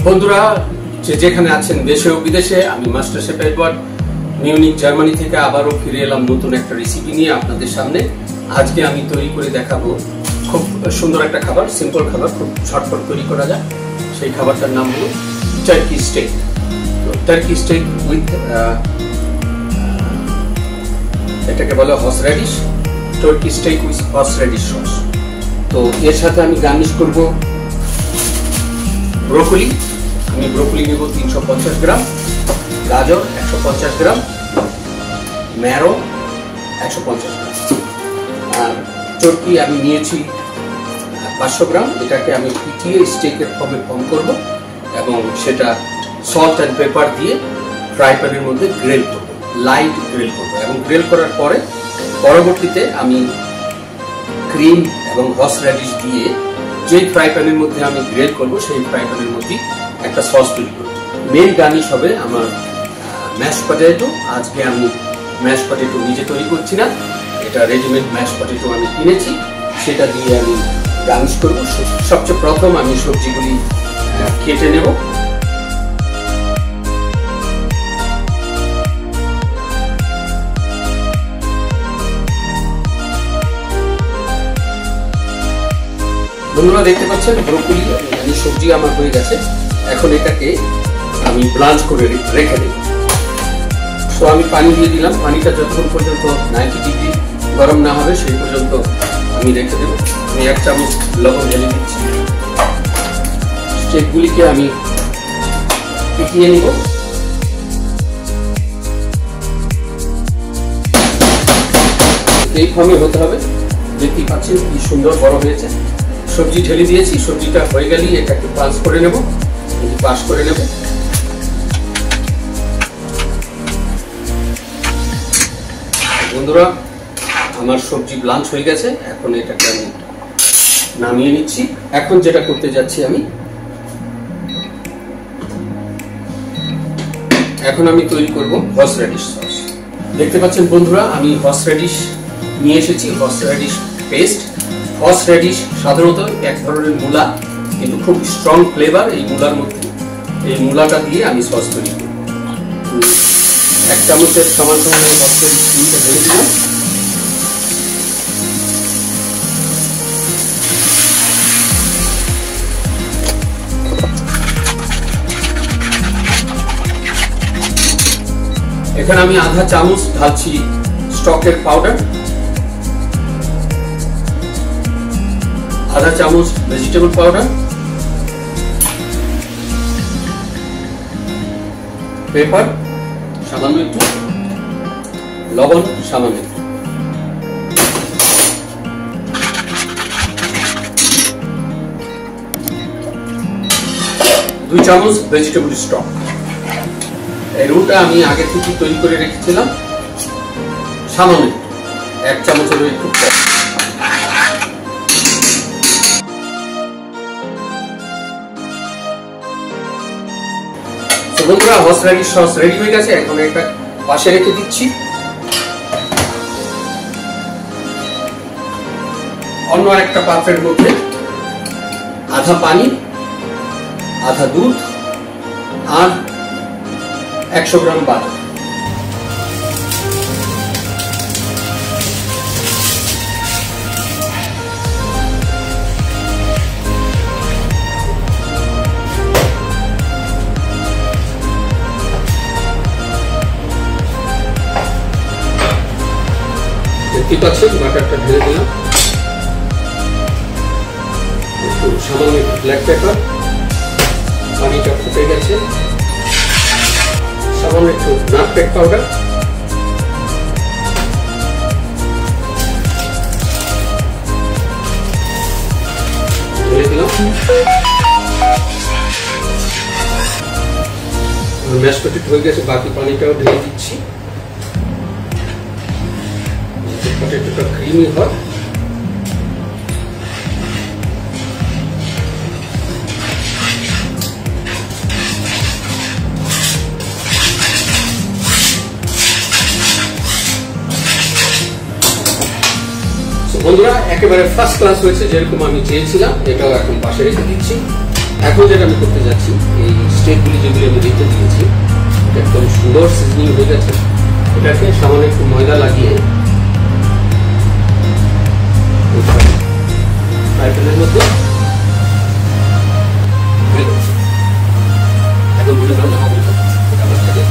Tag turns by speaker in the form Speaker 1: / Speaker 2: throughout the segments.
Speaker 1: বন্ধুরা যেখানে আছেন দেশে ও বিদেশে, আমি master chef Edward Munich Germany থেকে আবারও ফিরে এলাম নতুন একটা রেসিপি নিয়ে আপনাদের সামনে। আজকে আমি তৈরি করে দেখাবো খুব সুন্দর একটা খাবার, সিম্পল খাবার, খুব ঝটপট তৈরি করা যায়। সেই খাবারটার নাম হলো টার্কি স্টেক। তো টার্কি স্টেক উইথ এটাকে বলে horseradish, turkey steak with horseradish sauce. তো এর সাথে আমি গার্নিশ করব ব্রোকলি। আমি ব্রোকলি নেব 350 গ্রাম, গাজর 150 গ্রাম, ম্যারো 150 গ্রাম, আর টার্কি আমি নিয়েছি 500 গ্রাম। এটাকে আমি পিটিয়ে স্টেকের ফর্মে ফর্ম করব এবং সেটা সল্ট অ্যান্ড পেপার দিয়ে ফ্রাই প্যানের মধ্যে গ্রিল করব, লাইট গ্রিল করব। এবং গ্রিল করার পরে পরবর্তীতে আমি ক্রিম এবং হর্স র্যাডিশ দিয়ে যে ফ্রাই প্যানের মধ্যে আমি গ্রিল করব সেই ফ্রাই প্যানের মধ্যে একটা সস তৈরি করব। মেন গার্নিশ হবে আমার ম্যাশ পটেটো। আজকে আমি ম্যাশ পটেটো নিজে তৈরি করছি না, এটা রেডিমেড ম্যাশ পটেটো আমি কিনেছি, সেটা দিয়ে আমি গার্নিশ করব। সবচেয়ে প্রথম আমি সবজিগুলি কেটে নেব। বন্ধুরা দেখতে পাচ্ছেন ব্রোকলি মানে সবজি আমার হয়ে গেছে। এখন এটাকে আমি ব্লাঞ্চ করে রেখে দেব। তো আমি পানি দিয়ে দিলাম, পানিটা যতক্ষণ পর্যন্ত 90 ডিগ্রি গরম না হবে সেই পর্যন্ত আমি রেখে দেব। আমি 1 চামচ লবণ ঢেলে দিচ্ছি। স্টেকগুলিকে আমি পিটিয়ে নিব। এই ফর্মে হতে হবে। দেখতেই পাচ্ছেন কি সুন্দর বড় হয়েছে। সবজি ঢেলে দিয়েছি, সবজিটা হয়ে গেলেই এটাকে পাস করে নেব, পাস করে নেব। বন্ধুরা আমার সবজি ব্লাঞ্চ হয়ে গেছে, এখন এটাকে আমি নামিয়ে নিচ্ছি। এখন যেটা করতে যাচ্ছি এখন আমি তৈরি করব হর্স র্যাডিশ সস। দেখতে পাচ্ছেন বন্ধুরা আমি হর্স র্যাডিশ নিয়ে এসেছি, horseradish paste. Horseradish সাধারণত এক ধরনের মূলা, কিন্তু খুব স্ট্রং ফ্লেভার এই মূলার মধ্যে। এই মূলাটা দিয়ে আমি সস তৈরি করব। 1 চামচের সমান সমান হর্স র্যাডিশ ডিমটা ঢেলে দিলাম। এখানে আমি আধা চামচ ঢালছি স্টকের পাউডার, আধা চামচ ভেজিটেবল পাউডার, পেপার সামান্য একটু, লবণ সামান্য একটু, 2 চামচ ভেজিটেবল স্টক। এই রুটা আমি আগে থেকে তৈরি করে রেখেছিলাম, সামান্য 1 চামচের একটু কম। বন্ধুরা হর্স র্যাডিশ সস রেডি হয়ে গেছে, এখন একটা পাশে রেখে দিচ্ছি। অন্য একটা পাত্রের মধ্যে আধা পানি, আধা দুধ আর 100 গ্রাম বাটার। দেখতে পাচ্ছেন বাটারটা ঢেলে দিলাম, সামান্য একটু ব্ল্যাক পেপার, পানিটা ফুটে গেছে, সামান্য একটু নাটমেগ পাউডার, ঢেলে দিলাম। ম্যাশ পটেটো হয়ে গেছে, বাকি পানিটাও ঢেলে দিচ্ছি। পটেটোটা ক্রিমি হয়। বন্ধুরা একেবারে ফার্স্ট ক্লাস হয়েছে, যেরকম আমি চেয়েছিলাম। এটাও এখন পাশে রেখে দিচ্ছি। এখন যেটা আমি করতে যাচ্ছি, এই স্টেকগুলি যেগুলি আমি রেখে দিয়েছি এটা একদম সুন্দর সিজনিং হয়ে গেছে। এটাকে সামান্য একটু ময়দা লাগিয়ে ফ্রাই প্যানের মধ্যে এখন বুঝে গেলাম এটা আমার থাকে।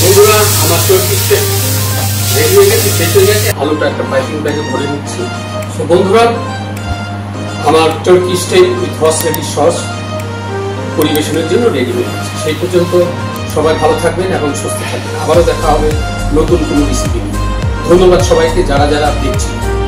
Speaker 1: বন্ধুরা, আমার টার্কি স্টেক রেডি হয়ে গেছে, শেষ হয়ে গেছে। আলুটা একটা পাইপিং ব্যাগে ভরে নিচ্ছি। তো বন্ধুরা, আমার turkey steak with horseradish sauce পরিবেশনের জন্য রেডি হয়ে গেছে। সেই পর্যন্ত সবাই ভালো থাকবেন এবং সুস্থ থাকবেন। আবারও দেখা হবে নতুন কোনো রেসিপি নিয়ে। ধন্যবাদ সবাইকে যারা যারা দেখছেন।